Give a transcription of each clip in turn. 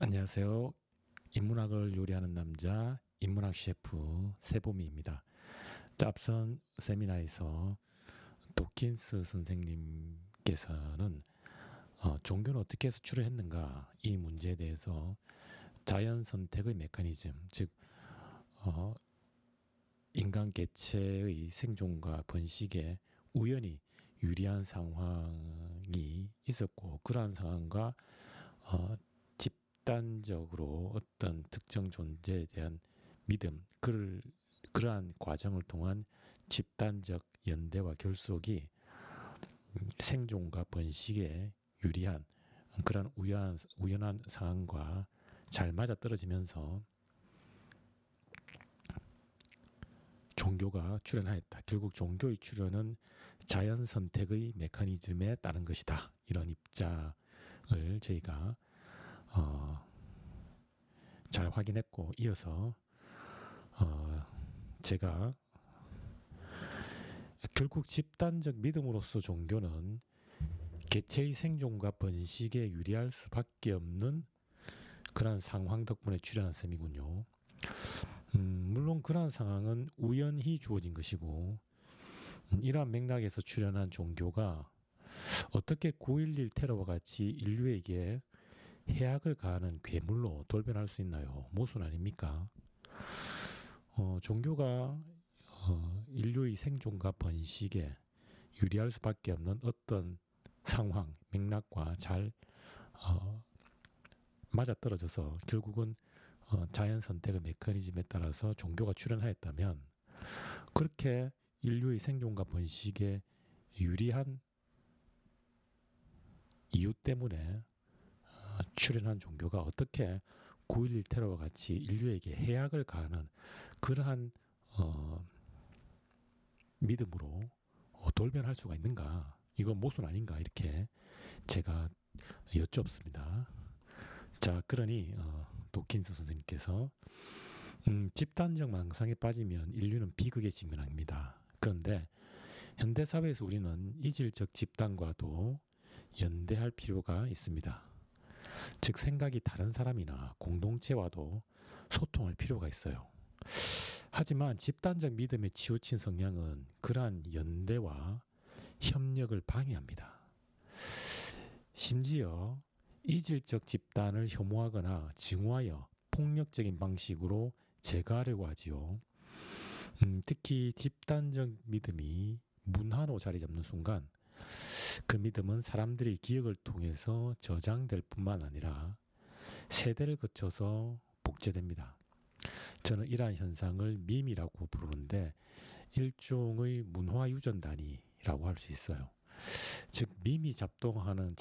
안녕하세요. 인문학을 요리하는 남자, 인문학 셰프 세보미입니다. 앞선 세미나에서 도킨스 선생님께서는 종교는 어떻게 해서 출현했는가 이 문제에 대해서 자연 선택의 메커니즘, 즉 어, 인간 개체의 생존과 번식에 우연히 유리한 상황이 있었고 그러한 상황과 어, 집단적으로 어떤 특정 존재에 대한 믿음, 그러한 과정을 통한 집단적 연대와 결속이 생존과 번식에 유리한 그런 우연한 상황과 잘 맞아떨어지면서 종교가 출현하였다. 결국 종교의 출현은 자연 선택의 메커니즘에 따른 것이다. 이런 입장을 저희가 어, 잘 확인했고 이어서 어, 제가 결국 집단적 믿음으로서 종교는 개체의 생존과 번식에 유리할 수밖에 없는 그러한 상황 덕분에 출현한 셈이군요. 물론 그러한 상황은 우연히 주어진 것이고 이러한 맥락에서 출현한 종교가 어떻게 9.11 테러와 같이 인류에게 해악을 가하는 괴물로 돌변할 수 있나요? 모순 아닙니까? 종교가 인류의 생존과 번식에 유리할 수밖에 없는 어떤 상황, 맥락과 잘 어, 맞아떨어져서 결국은 자연 선택의 메커니즘에 따라서 종교가 출현하였다면 그렇게 인류의 생존과 번식에 유리한 이유 때문에 출현한 종교가 어떻게 9.11 테러와 같이 인류에게 해악을 가하는 그러한 어, 믿음으로 돌변할 수가 있는가? 이건 모순 아닌가? 이렇게 제가 여쭙습니다. 자, 그러니 도킨스 선생님께서 집단적 망상에 빠지면 인류는 비극에 직면합니다. 그런데 현대사회에서 우리는 이질적 집단과도 연대할 필요가 있습니다. 즉 생각이 다른 사람이나 공동체와도 소통할 필요가 있어요. 하지만 집단적 믿음에 치우친 성향은 그러한 연대와 협력을 방해합니다. 심지어 이질적 집단을 혐오하거나 증오하여 폭력적인 방식으로 제거하려고 하지요. 특히 집단적 믿음이 문화로 자리 잡는 순간 그 믿음은 사람들의 기억을 통해서 저장될 뿐만 아니라 세대를 거쳐서 복제됩니다. 저는 이러한 현상을 밈이라고 부르는데 일종의 문화 유전단이라고 할 수 있어요. 즉 밈이 작동하는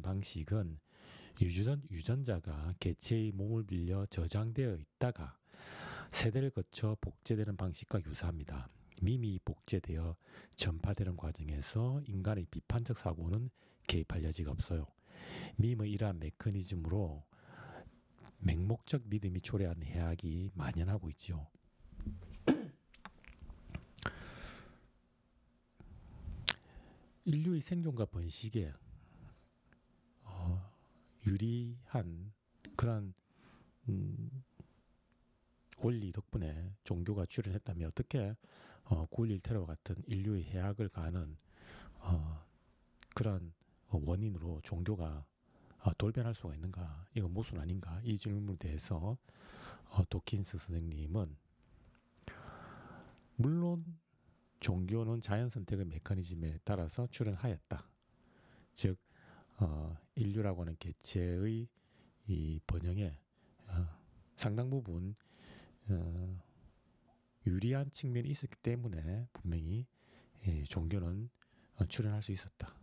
방식은 유전자가 개체의 몸을 빌려 저장되어 있다가 세대를 거쳐 복제되는 방식과 유사합니다. 밈이 복제되어 전파되는 과정에서 인간의 비판적 사고는 개입할 여지가 없어요. 밈의 이러한 메커니즘으로 맹목적 믿음이 초래하는 해악이 만연하고 있지요. 인류의 생존과 번식에 어, 유리한 그런 음, 원리 덕분에 종교가 출현했다면 어떻게 9.11 테러와 같은 인류의 해악을 가하는 그런 원인으로 종교가 돌변할 수가 있는가? 이거 모순 아닌가? 이 질문에 대해서 도킨스 선생님은 물론 종교는 자연 선택의 메커니즘에 따라서 출현하였다. 즉 인류라고 하는 개체의 이 번영에 어, 상당 부분 어, 유리한 측면이 있었기 때문에 분명히 종교는 출현할 수 있었다.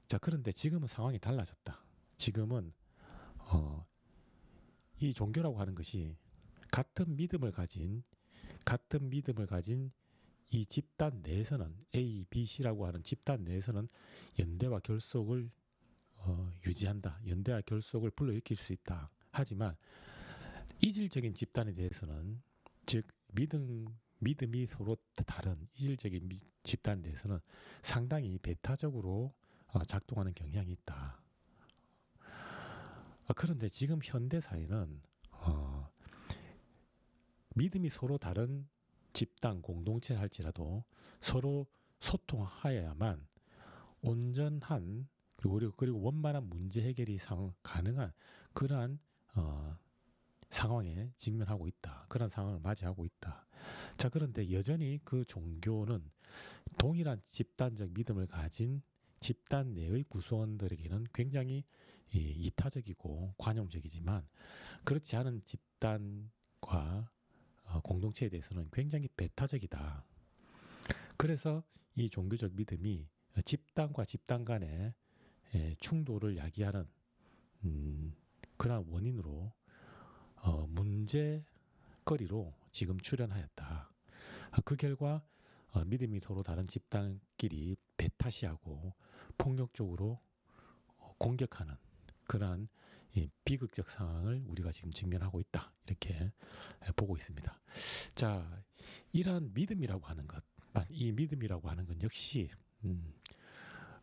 자, 그런데 지금은 상황이 달라졌다. 지금은 어, 이 종교라고 하는 것이 같은 믿음을 가진 이 집단 내에서는 A, B, C라고 하는 집단 내에서는 연대와 결속을 유지한다. 연대와 결속을 불러일으킬 수 있다. 하지만 이질적인 집단에 대해서는 즉 믿음이 서로 다른 이질적인 집단에 대해서는 상당히 배타적으로 작동하는 경향이 있다. 그런데 지금 현대 사회는 믿음이 서로 다른 집단 공동체를 할지라도 서로 소통하여야만 온전한 그리고 원만한 문제 해결이 가능한 그러한 상황에 직면하고 있다. 그런 상황을 맞이하고 있다. 자, 그런데 여전히 그 종교는 동일한 집단적 믿음을 가진 집단 내의 구성원들에게는 굉장히 이타적이고 관용적이지만 그렇지 않은 집단과 공동체에 대해서는 굉장히 배타적이다. 그래서 이 종교적 믿음이 집단과 집단 간의 충돌을 야기하는 그러한 원인으로 문제거리로 지금 출현하였다. 그 결과 믿음이 서로 다른 집단끼리 배타시하고 폭력적으로 공격하는 그러한 비극적 상황을 우리가 지금 직면하고 있다. 이렇게 보고 있습니다. 자, 이러한 믿음이라고 하는 것, 이 믿음이라고 하는 건 역시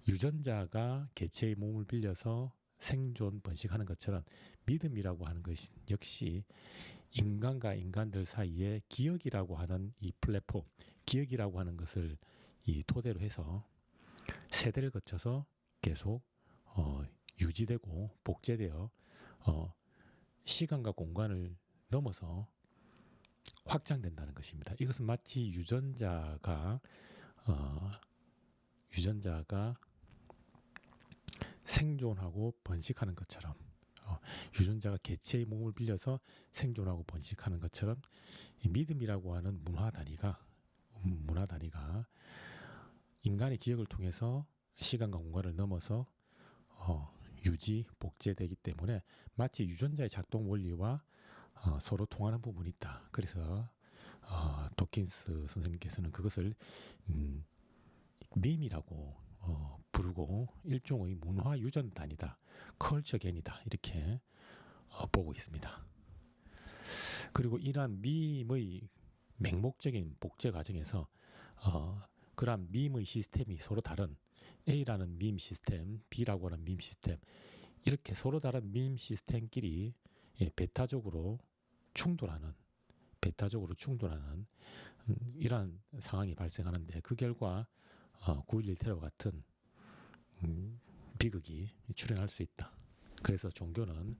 유전자가 개체의 몸을 빌려서 생존, 번식하는 것처럼 믿음이라고 하는 것이 역시 인간과 인간들 사이에 기억이라고 하는 이 플랫폼, 기억이라고 하는 것을 이 토대로 해서 세대를 거쳐서 계속 유지되고 복제되어 시간과 공간을 넘어서 확장된다는 것입니다. 이것은 마치 유전자가 생존하고 번식하는 것처럼 유전자가 개체의 몸을 빌려서 생존하고 번식하는 것처럼 이 믿음이라고 하는 문화 단위가 인간의 기억을 통해서 시간과 공간을 넘어서 유지, 복제되기 때문에 마치 유전자의 작동 원리와 서로 통하는 부분이 있다. 그래서 도킨스 선생님께서는 그것을 밈이라고 부르고 일종의 문화 유전단이다, 컬처 겐이다 이렇게 보고 있습니다. 그리고 이러한 밈의 맹목적인 복제 과정에서 그러한 밈의 시스템이 서로 다른 A라는 밈 시스템, B라고 하는 밈 시스템 이렇게 서로 다른 밈 시스템끼리 배타적으로 충돌하는 이러한 상황이 발생하는데 그 결과 9.11 테러 같은 비극이 출현할 수 있다. 그래서 종교는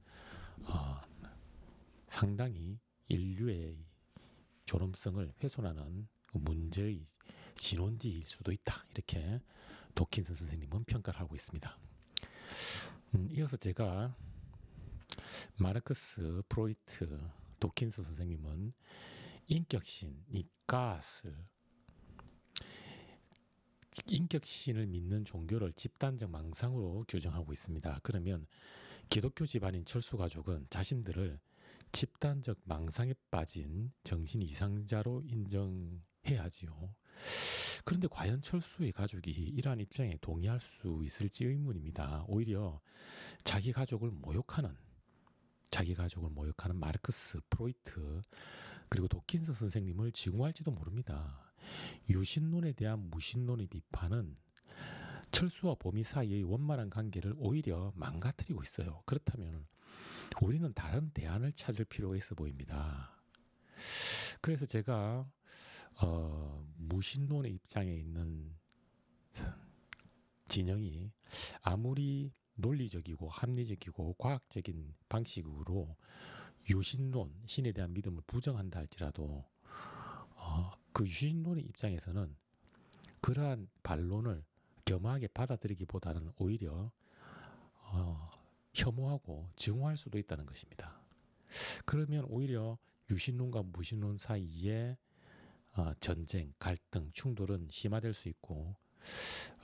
상당히 인류의 존엄성을 훼손하는 문제의 진원지일 수도 있다. 이렇게 도킨스 선생님은 평가를 하고 있습니다. 이어서 제가 마르크스, 프로이트, 도킨스 선생님은 인격신, 이 가스를 인격신을 믿는 종교를 집단적 망상으로 규정하고 있습니다. 그러면 기독교 집안인 철수 가족은 자신들을 집단적 망상에 빠진 정신 이상자로 인정해야 하지요. 그런데 과연 철수의 가족이 이러한 입장에 동의할 수 있을지 의문입니다. 오히려 자기 가족을 모욕하는 마르크스, 프로이트, 그리고 도킨스 선생님을 증오할지도 모릅니다. 유신론에 대한 무신론의 비판은 철수와 범위 사이의 원만한 관계를 오히려 망가뜨리고 있어요. 그렇다면 우리는 다른 대안을 찾을 필요가 있어 보입니다. 그래서 제가 무신론의 입장에 있는 진영이 아무리 논리적이고 합리적이고 과학적인 방식으로 유신론, 신에 대한 믿음을 부정한다 할지라도 그 유신론의 입장에서는 그러한 반론을 겸허하게 받아들이기보다는 오히려 혐오하고 증오할 수도 있다는 것입니다. 그러면 오히려 유신론과 무신론 사이에 전쟁, 갈등, 충돌은 심화될 수 있고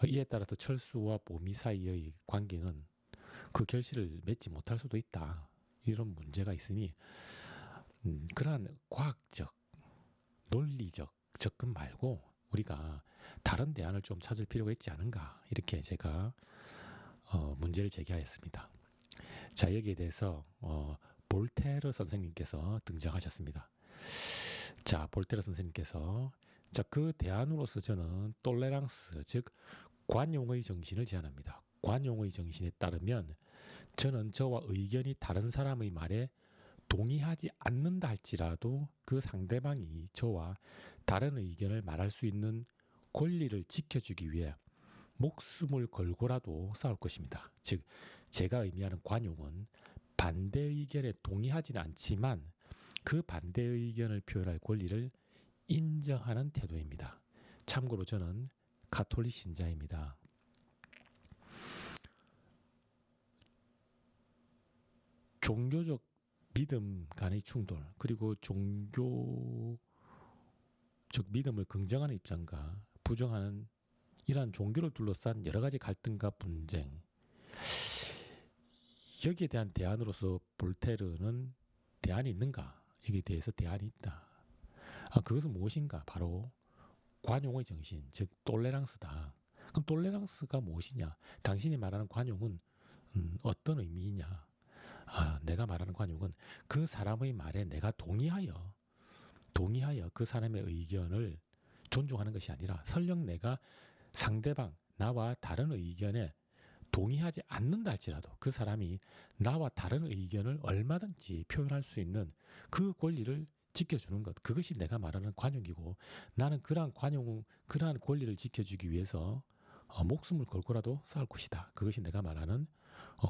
이에 따라서 철수와 보미 사이의 관계는 그 결실을 맺지 못할 수도 있다. 이런 문제가 있으니 그러한 과학적, 논리적 접근 말고 우리가 다른 대안을 좀 찾을 필요가 있지 않은가 이렇게 제가 문제를 제기하였습니다. 자, 여기에 대해서 볼테르 선생님께서 등장하셨습니다. 자, 볼테르 선생님께서 그 대안으로서 저는 톨레랑스, 즉 관용의 정신을 제안합니다. 관용의 정신에 따르면 저는 저와 의견이 다른 사람의 말에 동의하지 않는다 할지라도 그 상대방이 저와 다른 의견을 말할 수 있는 권리를 지켜주기 위해 목숨을 걸고라도 싸울 것입니다. 즉, 제가 의미하는 관용은 반대 의견에 동의하지는 않지만 그 반대 의견을 표현할 권리를 인정하는 태도입니다. 참고로 저는 가톨릭 신자입니다. 종교적 믿음 간의 충돌, 그리고 종교적 믿음을 긍정하는 입장과 부정하는 이러한 종교를 둘러싼 여러 가지 갈등과 분쟁, 여기에 대한 대안으로서 볼테르는 대안이 있는가? 여기에 대해서 대안이 있다. 그것은 무엇인가? 바로 관용의 정신, 즉 톨레랑스다. 그럼 톨레랑스가 무엇이냐? 당신이 말하는 관용은 어떤 의미이냐? 내가 말하는 관용은 그 사람의 말에 내가 동의하여 그 사람의 의견을 존중하는 것이 아니라 설령 내가 상대방, 나와 다른 의견에 동의하지 않는다 할지라도 그 사람이 나와 다른 의견을 얼마든지 표현할 수 있는 그 권리를 지켜주는 것, 그것이 내가 말하는 관용이고, 나는 그러한 권리를 지켜주기 위해서 목숨을 걸고라도 싸울 것이다. 그것이 내가 말하는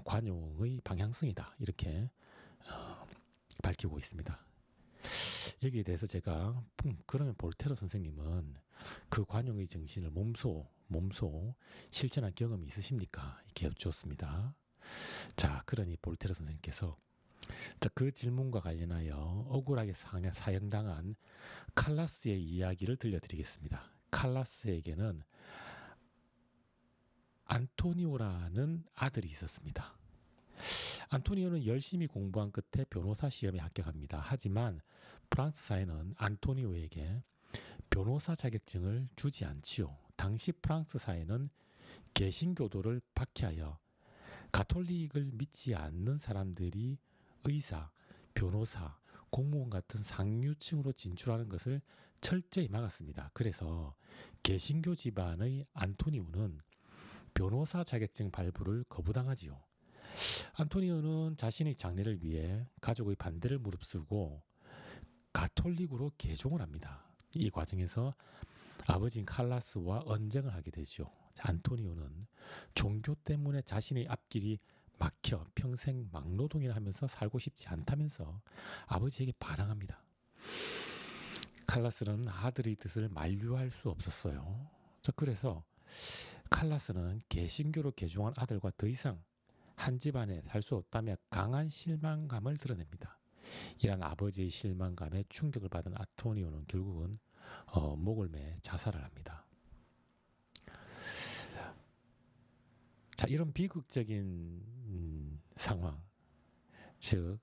관용의 방향성이다. 이렇게 밝히고 있습니다. 여기에 대해서 제가 그러면 볼테르 선생님은 그 관용의 정신을 몸소 실천한 경험이 있으십니까? 이렇게 여쭈었습니다. 자, 그러니 볼테르 선생님께서 그 질문과 관련하여 억울하게 사형당한 칼라스의 이야기를 들려드리겠습니다. 칼라스에게는 안토니오라는 아들이 있었습니다. 안토니오는 열심히 공부한 끝에 변호사 시험에 합격합니다. 하지만 프랑스 사회는 안토니오에게 변호사 자격증을 주지 않지요. 당시 프랑스 사회는 개신교도를 박해하여 가톨릭을 믿지 않는 사람들이 의사, 변호사, 공무원 같은 상류층으로 진출하는 것을 철저히 막았습니다. 그래서 개신교 집안의 안토니오는 변호사 자격증 발부를 거부당하지요. 안토니오는 자신의 장래를 위해 가족의 반대를 무릅쓰고 가톨릭으로 개종을 합니다. 이 과정에서 아버지인 칼라스와 언쟁을 하게 되죠. 안토니오는 종교 때문에 자신의 앞길이 막혀 평생 막노동이나 하면서 살고 싶지 않다면서 아버지에게 반항합니다. 칼라스는 아들의 뜻을 만류할 수 없었어요. 그래서 칼라스는 개신교로 개종한 아들과 더 이상 한 집안에 살 수 없다며 강한 실망감을 드러냅니다. 이런 아버지의 실망감에 충격을 받은 안토니오는 결국은 목을 매 자살을 합니다. 자, 이런 비극적인 상황, 즉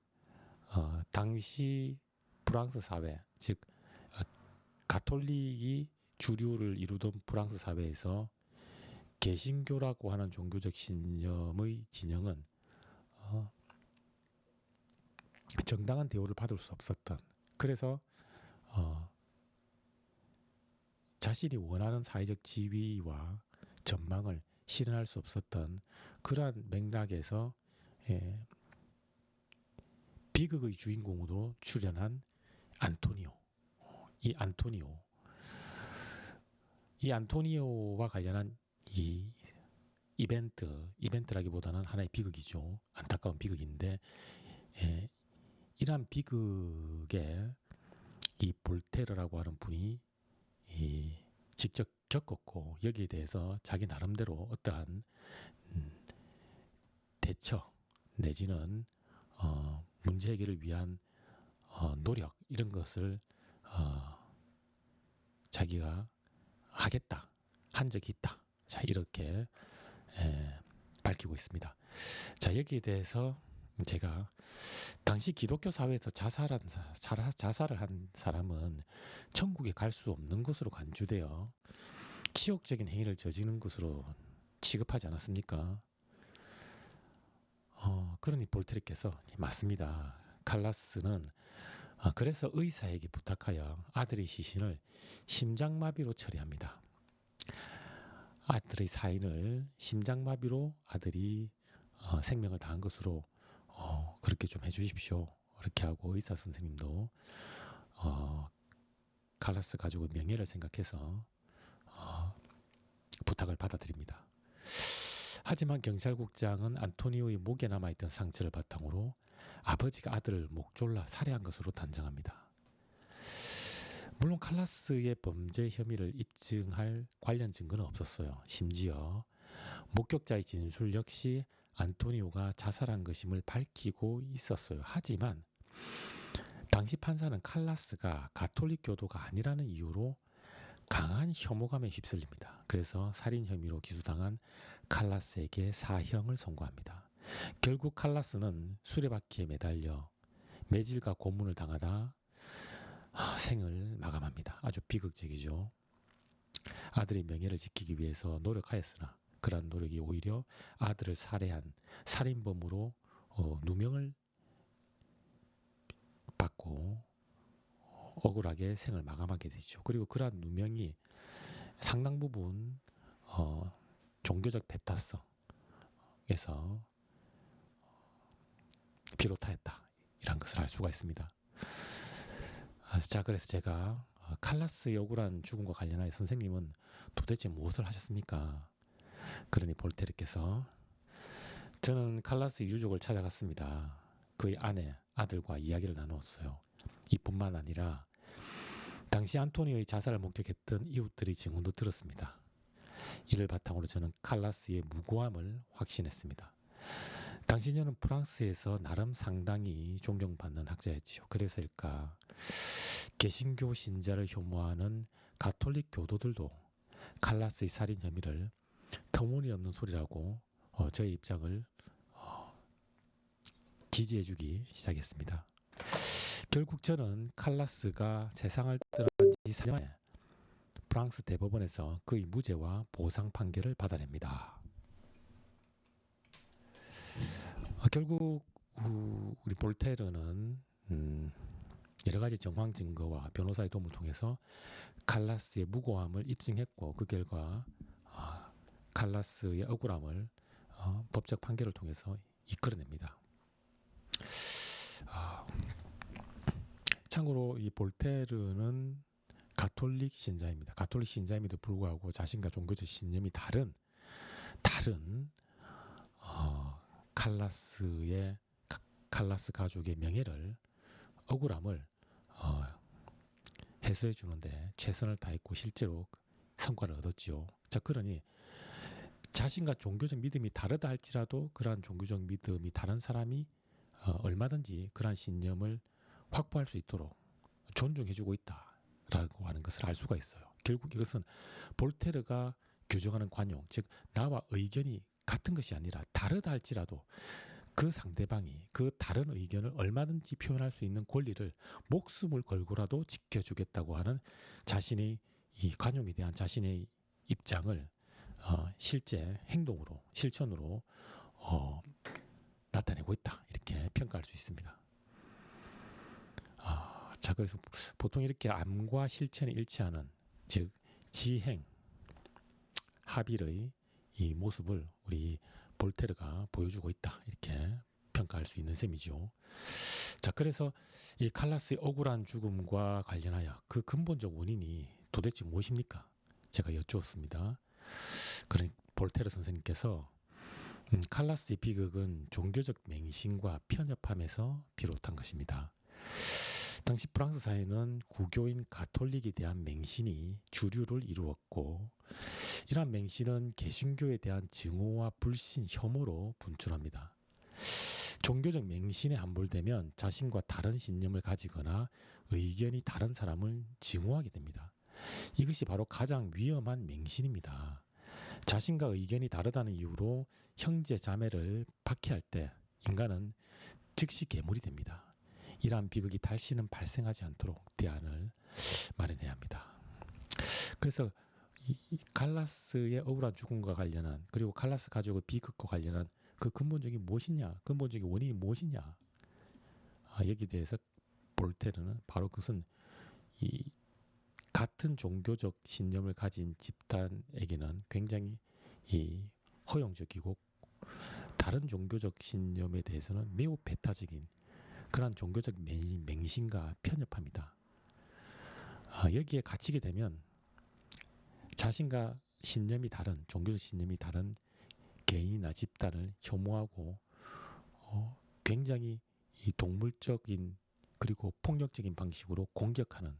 당시 프랑스 사회, 즉 가톨릭이 주류를 이루던 프랑스 사회에서 개신교라고 하는 종교적 신념의 진영은 정당한 대우를 받을 수 없었던, 그래서 자신이 원하는 사회적 지위와 전망을 실현할 수 없었던 그러한 맥락에서 비극의 주인공으로 출연한 안토니오. 이 안토니오와 관련한 이 이벤트라기보다는 하나의 비극이죠. 안타까운 비극인데, 이러한 비극에 이 볼테르라고 하는 분이 직접 겪었고, 여기에 대해서 자기 나름대로 어떠한 대처 내지는 문제 해결을 위한 노력, 이런 것을 자기가 하겠다, 한 적이 있다. 자, 이렇게 밝히고 있습니다. 자, 여기에 대해서 제가 당시 기독교 사회에서 자살을 한 사람은 천국에 갈 수 없는 것으로 간주되어 치욕적인 행위를 저지른 것으로 취급하지 않았습니까? 그러니 볼테르께서 맞습니다. 칼라스는 그래서 의사에게 부탁하여 아들의 시신을 심장마비로 처리합니다. 아들의 사인을 심장마비로 아들이 생명을 다한 것으로 그렇게 좀 해주십시오. 그렇게 하고 의사 선생님도 어, 칼라스 가족의 명예를 생각해서 어, 부탁을 받아들입니다. 하지만 경찰국장은 안토니오의 목에 남아있던 상처를 바탕으로 아버지가 아들을 목 졸라 살해한 것으로 단정합니다. 물론 칼라스의 범죄 혐의를 입증할 관련 증거는 없었어요. 심지어 목격자의 진술 역시 안토니오가 자살한 것임을 밝히고 있었어요. 하지만 당시 판사는 칼라스가 가톨릭 교도가 아니라는 이유로 강한 혐오감에 휩쓸립니다. 그래서 살인 혐의로 기소당한 칼라스에게 사형을 선고합니다. 결국 칼라스는 수레바퀴에 매달려 매질과 고문을 당하다 생을 마감합니다. 아주 비극적이죠. 아들의 명예를 지키기 위해서 노력하였으나 그러한 노력이 오히려 아들을 살해한 살인범으로 누명을 받고 억울하게 생을 마감하게 되죠. 그리고 그러한 누명이 상당 부분 종교적 배타성에서 비롯하였다. 이런 것을 알 수가 있습니다. 자, 그래서 제가 칼라스의 억울한 죽음과 관련하여 선생님은 도대체 무엇을 하셨습니까? 그러니 볼테르께서 저는 칼라스 유족을 찾아갔습니다. 그의 아내, 아들과 이야기를 나누었어요. 이뿐만 아니라 당시 안토니오의 자살을 목격했던 이웃들의 증언도 들었습니다. 이를 바탕으로 저는 칼라스의 무고함을 확신했습니다. 당시 저는 프랑스에서 나름 상당히 존경받는 학자였지요. 그래서일까 개신교 신자를 혐오하는 가톨릭 교도들도 칼라스의 살인 혐의를 터무니없는 소리라고 저의 입장을 지지해주기 시작했습니다. 결국 저는 칼라스가 세상을 떠난 지 4년 만에 프랑스 대법원에서 그의 무죄와 보상 판결을 받아냅니다. 결국 우리 볼테르는 여러 가지 정황 증거와 변호사의 도움을 통해서 칼라스의 무고함을 입증했고 그 결과 칼라스의 억울함을 법적 판결을 통해서 이끌어냅니다. 참고로 이 볼테르는 가톨릭 신자입니다. 가톨릭 신자임에도 불구하고 자신과 종교적 신념이 다른 칼라스 가족의 명예를 억울함을 해소해 주는데 최선을 다했고 실제로 성과를 얻었지요. 자, 그러니 자신과 종교적 믿음이 다르다 할지라도 그러한 종교적 믿음이 다른 사람이 얼마든지 그러한 신념을 확보할 수 있도록 존중해주고 있다라고 하는 것을 알 수가 있어요. 결국 이것은 볼테르가 규정하는 관용, 즉 나와 의견이 같은 것이 아니라 다르다 할지라도 그 상대방이 그 다른 의견을 얼마든지 표현할 수 있는 권리를 목숨을 걸고라도 지켜주겠다고 하는 자신의 이 관용에 대한 자신의 입장을 실제 행동으로 실천으로 나타내고 있다 이렇게 평가할 수 있습니다. 자, 그래서 보통 이렇게 암과 실천이 일치하는 즉 지행 합일의 이 모습을 우리 볼테르가 보여주고 있다 이렇게 평가할 수 있는 셈이죠. 자, 그래서 이 칼라스의 억울한 죽음과 관련하여 그 근본적 원인이 도대체 무엇입니까? 제가 여쭈었습니다. 그러니 볼테르 선생님께서 칼라스의 비극은 종교적 맹신과 편협함에서 비롯한 것입니다. 당시 프랑스 사회는 구교인 가톨릭에 대한 맹신이 주류를 이루었고 이러한 맹신은 개신교에 대한 증오와 불신, 혐오로 분출합니다. 종교적 맹신에 함몰되면 자신과 다른 신념을 가지거나 의견이 다른 사람을 증오하게 됩니다. 이것이 바로 가장 위험한 맹신입니다. 자신과 의견이 다르다는 이유로 형제 자매를 박해할 때 인간은 즉시 괴물이 됩니다. 이러한 비극이 다시는 발생하지 않도록 대안을 마련해야 합니다. 그래서 이 칼라스의 억울한 죽음과 관련한 그리고 칼라스 가족의 비극과 관련한 그 근본적인 무엇이냐, 근본적인 원인이 무엇이냐 여기에 대해서 볼테르는 바로 그것은 이 같은 종교적 신념을 가진 집단에게는 굉장히 이 허용적이고 다른 종교적 신념에 대해서는 매우 배타적인 그러한 종교적 맹신과 편협합니다. 여기에 갇히게 되면 자신과 신념이 다른 종교적 신념이 다른 개인이나 집단을 혐오하고 굉장히 이 동물적인 그리고 폭력적인 방식으로 공격하는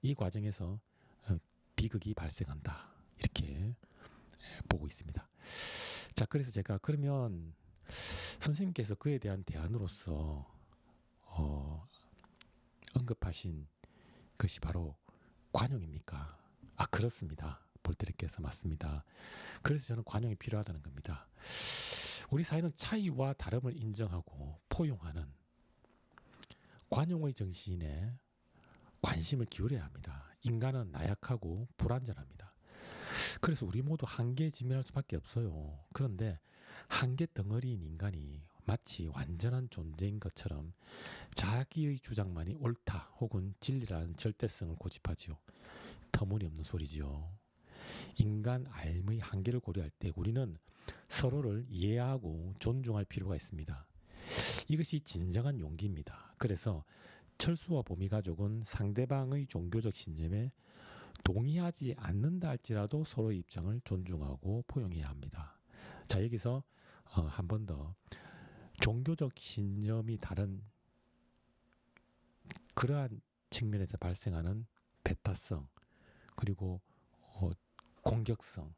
이 과정에서 비극이 발생한다. 이렇게 보고 있습니다. 자, 그래서 제가 그러면 선생님께서 그에 대한 대안으로서 언급하신 것이 바로 관용입니까? 그렇습니다. 볼테르께서 맞습니다. 그래서 저는 관용이 필요하다는 겁니다. 우리 사회는 차이와 다름을 인정하고 포용하는 관용의 정신에 관심을 기울여야 합니다. 인간은 나약하고 불완전합니다. 그래서 우리 모두 한계에 직면할 수밖에 없어요. 그런데 한계 덩어리인 인간이 마치 완전한 존재인 것처럼 자기의 주장만이 옳다 혹은 진리라는 절대성을 고집하지요. 터무니없는 소리지요. 인간 삶의 한계를 고려할 때 우리는 서로를 이해하고 존중할 필요가 있습니다. 이것이 진정한 용기입니다. 그래서 철수와 봄이 가족은 상대방의 종교적 신념에 동의하지 않는다 할지라도 서로의 입장을 존중하고 포용해야 합니다. 자, 여기서 한 번 더 종교적 신념이 다른 그러한 측면에서 발생하는 배타성 그리고 공격성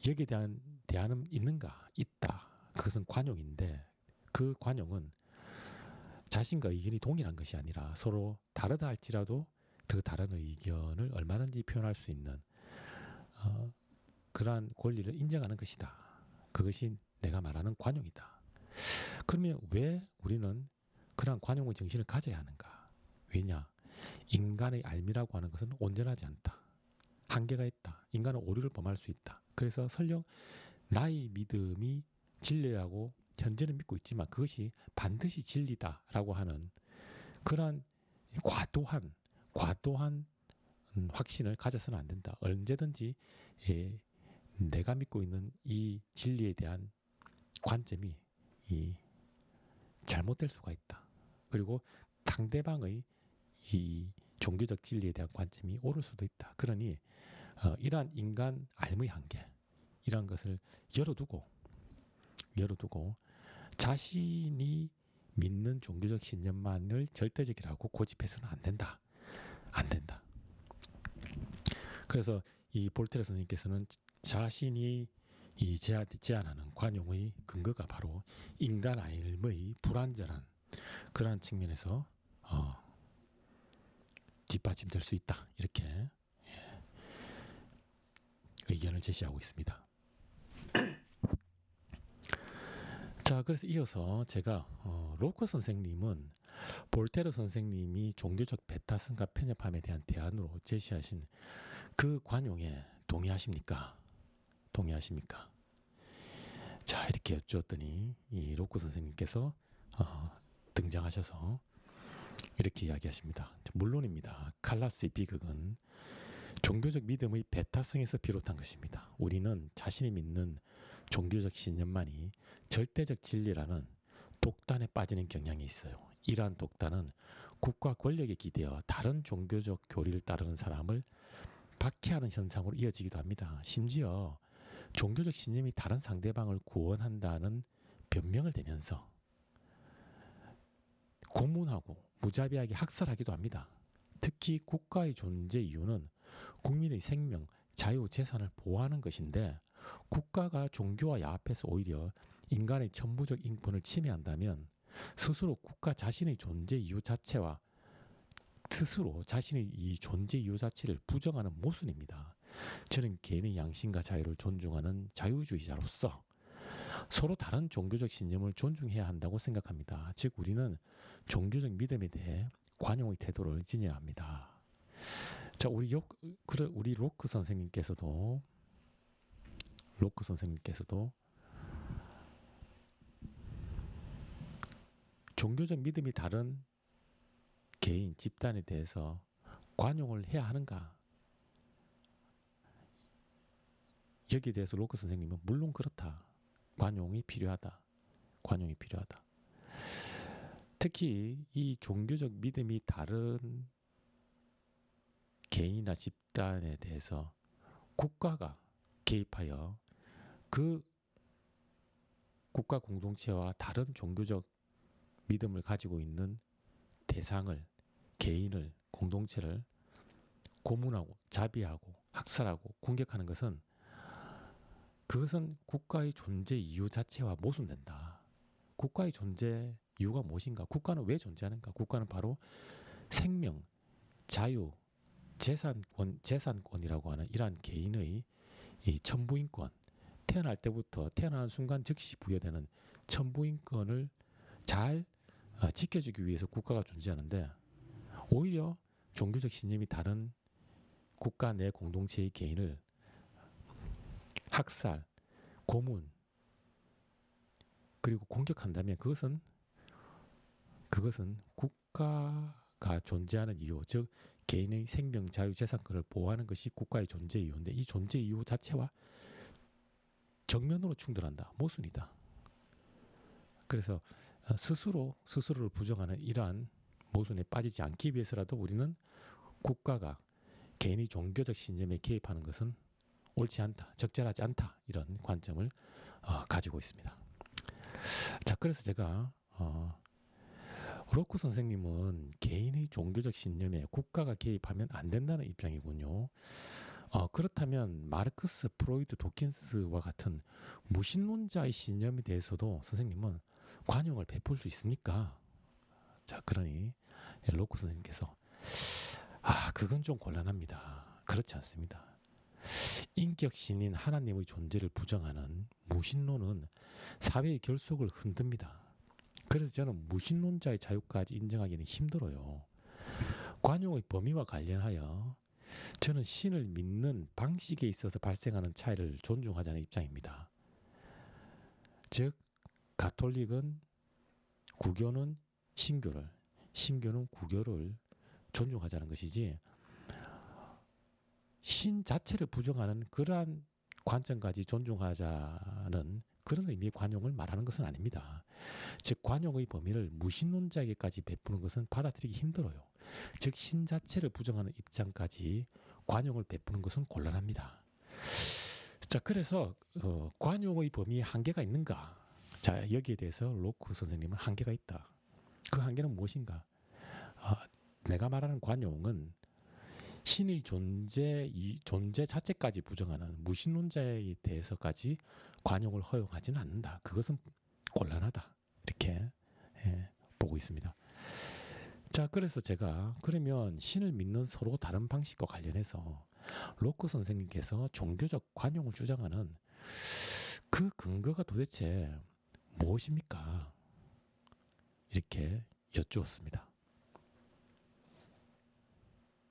여기에 대한 대안은 있는가? 있다. 그것은 관용인데 그 관용은 자신과 의견이 동일한 것이 아니라 서로 다르다 할지라도 그 다른 의견을 얼마든지 표현할 수 있는 그러한 권리를 인정하는 것이다. 그것이 내가 말하는 관용이다. 그러면 왜 우리는 그러한 관용의 정신을 가져야 하는가? 왜냐? 인간의 알미라고 하는 것은 온전하지 않다. 한계가 있다. 인간은 오류를 범할 수 있다. 그래서 설령 나의 믿음이 진리라고 현재는 믿고 있지만 그것이 반드시 진리다라고 하는 그러한 과도한 확신을 가져서는 안 된다. 언제든지 내가 믿고 있는 이 진리에 대한 관점이 잘못될 수가 있다. 그리고 상대방의 이 종교적 진리에 대한 관점이 옳을 수도 있다. 그러니 이러한 인간 삶의 한계 이러한 것을 열어두고 자신이 믿는 종교적 신념만을 절대적이라고 고집해서는 안 된다. 안 된다. 그래서 이 볼테르 선생님께서는 자신이 제안하는 관용의 근거가 바로 인간 삶의 불완전한 그러한 측면에서 뒷받침될 수 있다. 이렇게 의견을 제시하고 있습니다. 자, 그래서 이어서 제가 로커 선생님은 볼테르 선생님이 종교적 배타성과 편협함에 대한 대안으로 제시하신 그 관용에 동의하십니까? 동의하십니까? 자, 이렇게 여쭈었더니 이 로커 선생님께서 등장하셔서 이렇게 이야기하십니다. 물론입니다. 칼라스의 비극은 종교적 믿음의 배타성에서 비롯한 것입니다. 우리는 자신이 믿는 종교적 신념만이 절대적 진리라는 독단에 빠지는 경향이 있어요. 이러한 독단은 국가 권력에 기대어 다른 종교적 교리를 따르는 사람을 박해하는 현상으로 이어지기도 합니다. 심지어 종교적 신념이 다른 상대방을 구원한다는 변명을 대면서 고문하고 무자비하게 학살하기도 합니다. 특히 국가의 존재 이유는 국민의 생명, 자유, 재산을 보호하는 것인데 국가가 종교와 야합해서 오히려 인간의 천부적 인권을 침해한다면 스스로 국가 자신의 존재 이유 자체와 스스로 자신의 이 존재 이유 자체를 부정하는 모순입니다. 저는 개인의 양심과 자유를 존중하는 자유주의자로서 서로 다른 종교적 신념을 존중해야 한다고 생각합니다. 즉 우리는 종교적 믿음에 대해 관용의 태도를 지녀야 합니다. 자, 우리 로크 선생님께서도 종교적 믿음이 다른 개인, 집단에 대해서 관용을 해야 하는가? 여기에 대해서 로크 선생님은 물론 그렇다. 관용이 필요하다. 관용이 필요하다. 특히 이 종교적 믿음이 다른 개인이나 집단에 대해서 국가가 개입하여 그 국가 공동체와 다른 종교적 믿음을 가지고 있는 대상을, 개인을, 공동체를 고문하고 자비하고 학살하고 공격하는 것은 그것은 국가의 존재 이유 자체와 모순된다. 국가의 존재 이유가 무엇인가? 국가는 왜 존재하는가? 국가는 바로 생명, 자유, 재산권이라고 하는 이러한 개인의 이 천부인권, 태어날 때부터 태어나는 순간 즉시 부여되는 천부인권을 잘 지켜주기 위해서 국가가 존재하는데 오히려 종교적 신념이 다른 국가 내 공동체의 개인을 학살, 고문, 그리고 공격한다면 그것은 국가가 존재하는 이유, 즉 개인의 생명, 자유, 재산권을 보호하는 것이 국가의 존재 이유인데 이 존재 이유 자체와 정면으로 충돌한다. 모순이다. 그래서 스스로를 부정하는 이러한 모순에 빠지지 않기 위해서라도 우리는 국가가 개인의 종교적 신념에 개입하는 것은 옳지 않다, 적절하지 않다 이런 관점을 가지고 있습니다. 자, 그래서 제가 로크 선생님은 개인의 종교적 신념에 국가가 개입하면 안 된다는 입장이군요. 그렇다면 마르크스, 프로이드, 도킨스와 같은 무신론자의 신념에 대해서도 선생님은 관용을 베풀 수 있습니까? 자, 그러니 로크 선생님께서 그건 좀 곤란합니다. 그렇지 않습니다. 인격신인 하나님의 존재를 부정하는 무신론은 사회의 결속을 흔듭니다. 그래서 저는 무신론자의 자유까지 인정하기는 힘들어요. 관용의 범위와 관련하여 저는 신을 믿는 방식에 있어서 발생하는 차이를 존중하자는 입장입니다. 즉 가톨릭은 구교는 신교를, 신교는 구교를 존중하자는 것이지 신 자체를 부정하는 그러한 관점까지 존중하자는 그런 의미의 관용을 말하는 것은 아닙니다. 즉 관용의 범위를 무신론자에게까지 베푸는 것은 받아들이기 힘들어요. 즉 신 자체를 부정하는 입장까지 관용을 베푸는 것은 곤란합니다. 자, 그래서 관용의 범위에 한계가 있는가? 자, 여기에 대해서 로크 선생님은 한계가 있다. 그 한계는 무엇인가? 내가 말하는 관용은 신의 존재 자체까지 부정하는 무신론자에 대해서까지 관용을 허용하지는 않는다. 그것은 곤란하다. 이렇게 보고 있습니다. 자, 그래서 제가 그러면 신을 믿는 서로 다른 방식과 관련해서 로크 선생님께서 종교적 관용을 주장하는 그 근거가 도대체 무엇입니까? 이렇게 여쭈었습니다.